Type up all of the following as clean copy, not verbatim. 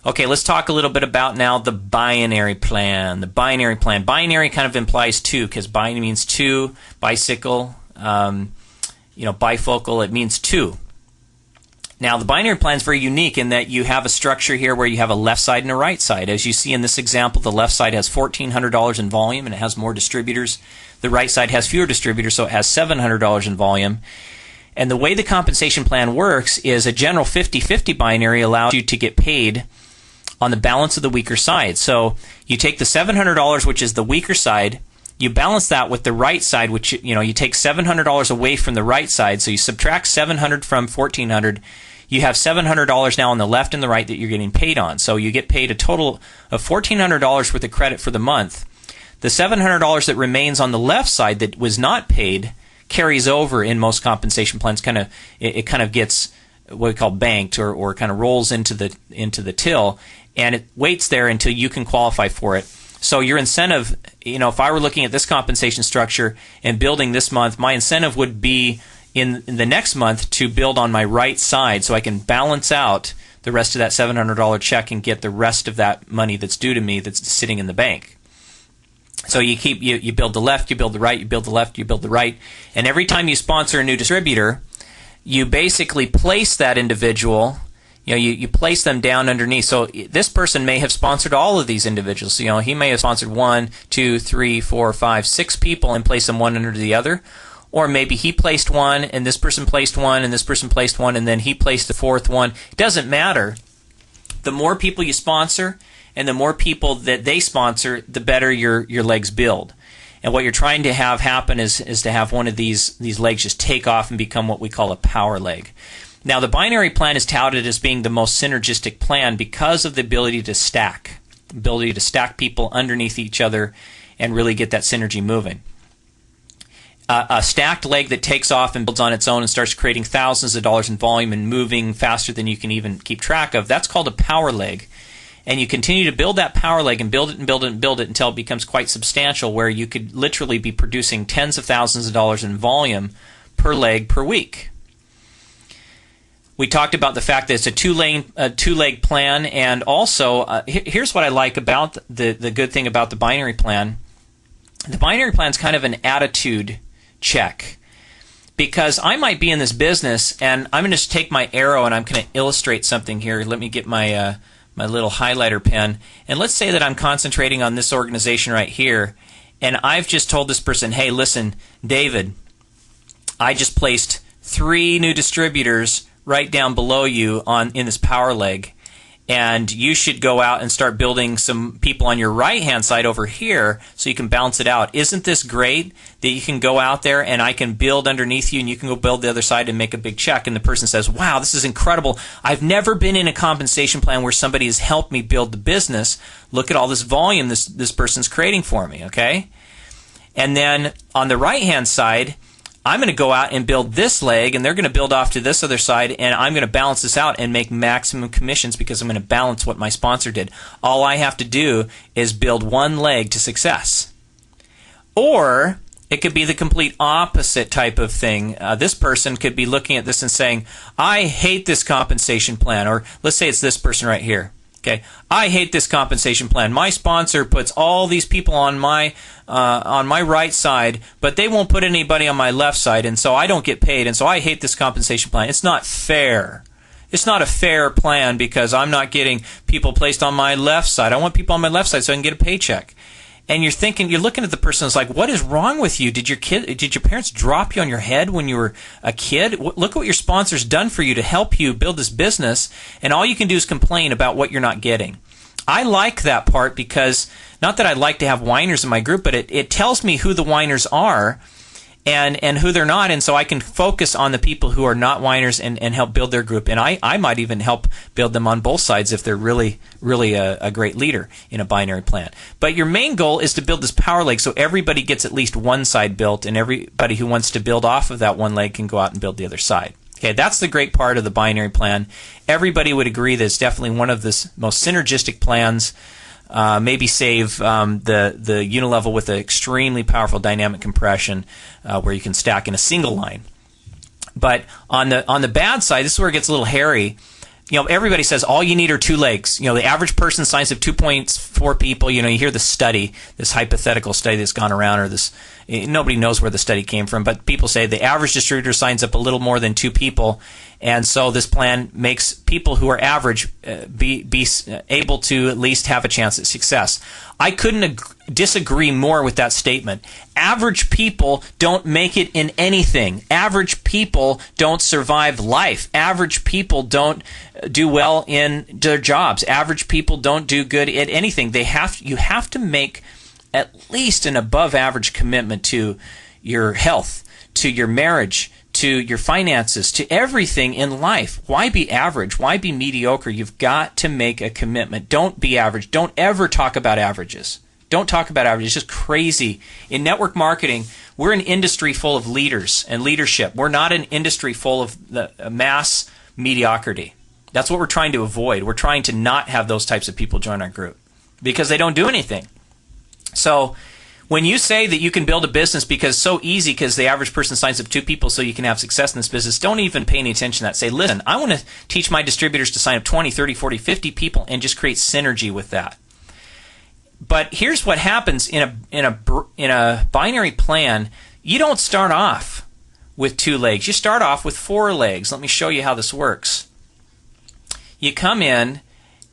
Okay, let's talk a little bit about now the binary plan. The binary plan. Binary kind of implies two, because binary means two, bicycle, bifocal, it means two. Now, the binary plan is very unique in that you have a structure here where you have a left side and a right side. As you see in this example, the left side has $1,400 in volume and it has more distributors. The right side has fewer distributors, so it has $700 in volume. And the way the compensation plan works is a general 50-50 binary allows you to get paid on the balance of the weaker side. So you take the $700, which is the weaker side, you balance that with the right side, which, you take $700 away from the right side, so you subtract $700 from $1,400. You have $700 now on the left and the right that you're getting paid on. So you get paid a total of $1,400 worth of credit for the month. The $700 that remains on the left side that was not paid carries over in most compensation plans. It kind of gets what we call banked or kind of rolls into the till, and it waits there until you can qualify for it. So your incentive, if I were looking at this compensation structure and building this month, my incentive would be in the next month to build on my right side so I can balance out the rest of that $700 check and get the rest of that money that's due to me that's sitting in the bank. So you build the left, you build the right, you build the left, you build the right, and every time you sponsor a new distributor, you basically place that individual. You place them down underneath. So this person may have sponsored all of these individuals. He may have sponsored 1, 2, 3, 4, 5, 6 people and placed them one under the other. Or maybe he placed one, and this person placed one, and this person placed one, and then he placed the fourth one. It doesn't matter. The more people you sponsor and the more people that they sponsor, the better your legs build. And what you're trying to have happen is to have one of these legs just take off and become what we call a power leg. Now, the binary plan is touted as being the most synergistic plan because of the ability to stack people underneath each other and really get that synergy moving. A stacked leg that takes off and builds on its own and starts creating thousands of dollars in volume and moving faster than you can even keep track of, that's called a power leg. And you continue to build that power leg and build it and build it and build it until it becomes quite substantial, where you could literally be producing tens of thousands of dollars in volume per leg per week. We talked about the fact that it's a two-leg plan, and also here's what I like about the good thing about the binary plan. The binary plan is kind of an attitude check, because I might be in this business and I'm going to just take my arrow and I'm going to illustrate something here. Let me get my my little highlighter pen, and let's say that I'm concentrating on this organization right here, and I've just told this person, hey, listen, David, I just placed 3 new distributors right down below you in this power leg, and you should go out and start building some people on your right hand side over here so you can balance it out. Isn't this great that you can go out there and I can build underneath you and you can go build the other side and make a big check? And the person says, wow, this is incredible. I've never been in a compensation plan where somebody has helped me build the business. Look at all this volume this person's creating for me, okay? And then on the right hand side, I'm going to go out and build this leg, and they're going to build off to this other side, and I'm going to balance this out and make maximum commissions because I'm going to balance what my sponsor did. All I have to do is build one leg to success. Or it could be the complete opposite type of thing. This person could be looking at this and saying, I hate this compensation plan. Or let's say it's this person right here. Okay, I hate this compensation plan. My sponsor puts all these people on my right side, but they won't put anybody on my left side, and so I don't get paid, and so I hate this compensation plan. It's not fair. It's not a fair plan because I'm not getting people placed on my left side. I want people on my left side so I can get a paycheck. And you're looking at the person, it's like, what is wrong with you? Did your parents drop you on your head when you were a kid? Look at what your sponsor's done for you to help you build this business, and all you can do is complain about what you're not getting. I like that part because, not that I like to have whiners in my group, but it tells me who the whiners are and who they're not, and so I can focus on the people who are not whiners and help build their group. And I might even help build them on both sides if they're really, really a great leader in a binary plan. But your main goal is to build this power leg so everybody gets at least one side built, and everybody who wants to build off of that one leg can go out and build the other side. Okay, that's the great part of the binary plan. Everybody would agree that it's definitely one of the most synergistic plans. Maybe save the unilevel with an extremely powerful dynamic compression where you can stack in a single line. But on the bad side, this is where it gets a little hairy. everybody says all you need are 2 legs. The average person signs up 2.4 people. You hear the study, this hypothetical study that's gone around, or this, nobody knows where the study came from, but people say the average distributor signs up a little more than 2 people. And so this plan makes people who are average be able to at least have a chance at success. I couldn't disagree more with that statement. Average people don't make it in anything. Average people don't survive life. Average people don't do well in their jobs. Average people don't do good at anything. You have to make at least an above average commitment to your health, to your marriage, to your finances, to everything in life. Why be average? Why be mediocre? You've got to make a commitment. Don't be average. Don't ever talk about averages. Don't talk about averages. It's just crazy. In network marketing, we're an industry full of leaders and leadership. We're not an industry full of the mass mediocrity. That's what we're trying to avoid. We're trying to not have those types of people join our group because they don't do anything. So when you say that you can build a business because it's so easy because the average person signs up 2 people so you can have success in this business, don't even pay any attention to that. Say, listen, I want to teach my distributors to sign up 20, 30, 40, 50 people and just create synergy with that. But here's what happens in a binary plan. You don't start off with 2 legs. You start off with 4 legs. Let me show you how this works. You come in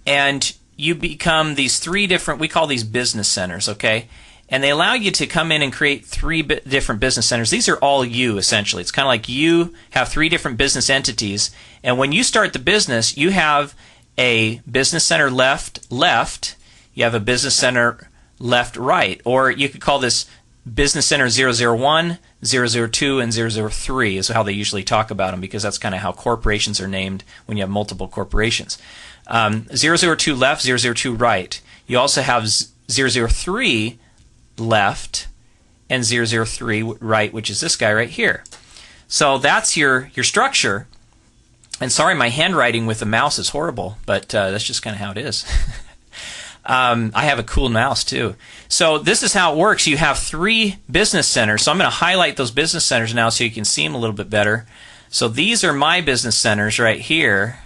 and you become these 3 different, we call these business centers, okay? And they allow you to come in and create 3 different business centers. These are all you, essentially. It's kind of like you have 3 different business entities. And when you start the business, you have a business center left. You have a business center left, right. Or you could call this business center 001, 002, and 003 is how they usually talk about them, because that's kind of how corporations are named when you have multiple corporations. 002 left, 002 right. You also have 003 left and 003 right, which is this guy right here. So that's your structure. And sorry, my handwriting with the mouse is horrible, but that's just kind of how it is. I have a cool mouse too. So this is how it works. You have 3 business centers. So I'm going to highlight those business centers now so you can see them a little bit better. So these are my business centers right here.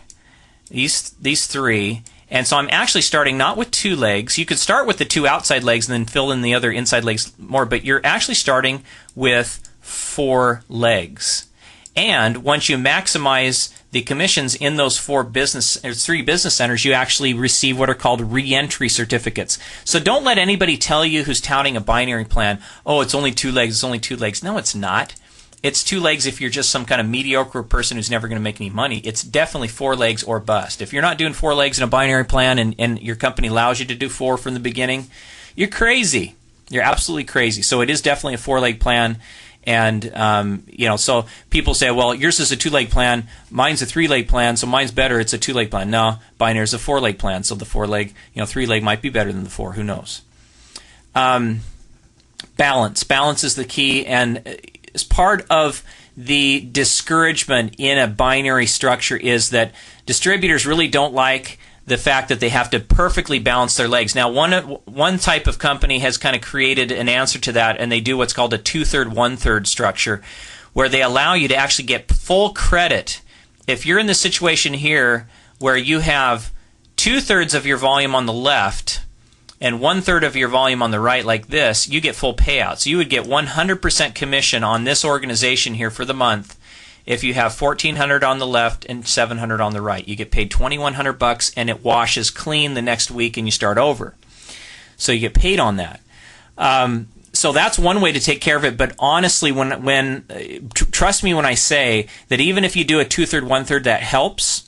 These 3. And so I'm actually starting not with 2 legs. You could start with the 2 outside legs and then fill in the other inside legs more, but you're actually starting with 4 legs. And once you maximize the commissions in those 3 business centers, you actually receive what are called re-entry certificates. So don't let anybody tell you who's touting a binary plan, oh, it's only 2 legs, it's only 2 legs. No, it's not. It's 2 legs if you're just some kind of mediocre person who's never going to make any money. It's definitely 4 legs or bust. If you're not doing 4 legs in a binary plan and your company allows you to do 4 from the beginning, you're crazy. You're absolutely crazy. So it is definitely a 4-leg plan. And, so people say, well, yours is a 2-leg plan, mine's a 3-leg plan, so mine's better, it's a 2-leg plan. No, binary is a 4-leg plan, so the 4-leg, 3-leg might be better than the 4, who knows. Balance. Balance is the key, and as part of the discouragement in a binary structure is that distributors really don't like the fact that they have to perfectly balance their legs. Now, one type of company has kind of created an answer to that, and they do what's called a 2/3, 1/3 structure, where they allow you to actually get full credit. If you're in the situation here where you have 2/3 of your volume on the left and 1/3 of your volume on the right like this, you get full payouts. You would get 100% commission on this organization here for the month if you have $1,400 on the left and $700 on the right. You get paid $2,100 and it washes clean the next week and you start over. So you get paid on that. So that's one way to take care of it. But honestly, trust me when I say that even if you do a 2/3, 1/3, that helps.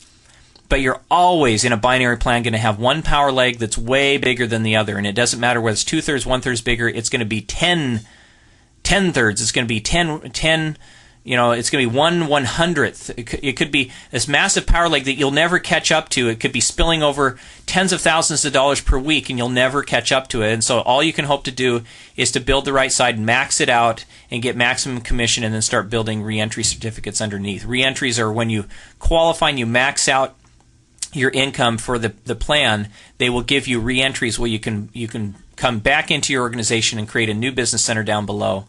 But you're always in a binary plan going to have one power leg that's way bigger than the other, and it doesn't matter whether it's 2/3, 1/3 bigger. It's going to be 10 thirds. It's going to be 10. It's going to be 1/100th. It could be this massive power leg that you'll never catch up to. It could be spilling over tens of thousands of dollars per week, and you'll never catch up to it. And so all you can hope to do is to build the right side, max it out, and get maximum commission, and then start building re-entry certificates underneath. Re-entries are when you qualify and you max out your income for the plan. They will give you re-entries where you can come back into your organization and create a new business center down below.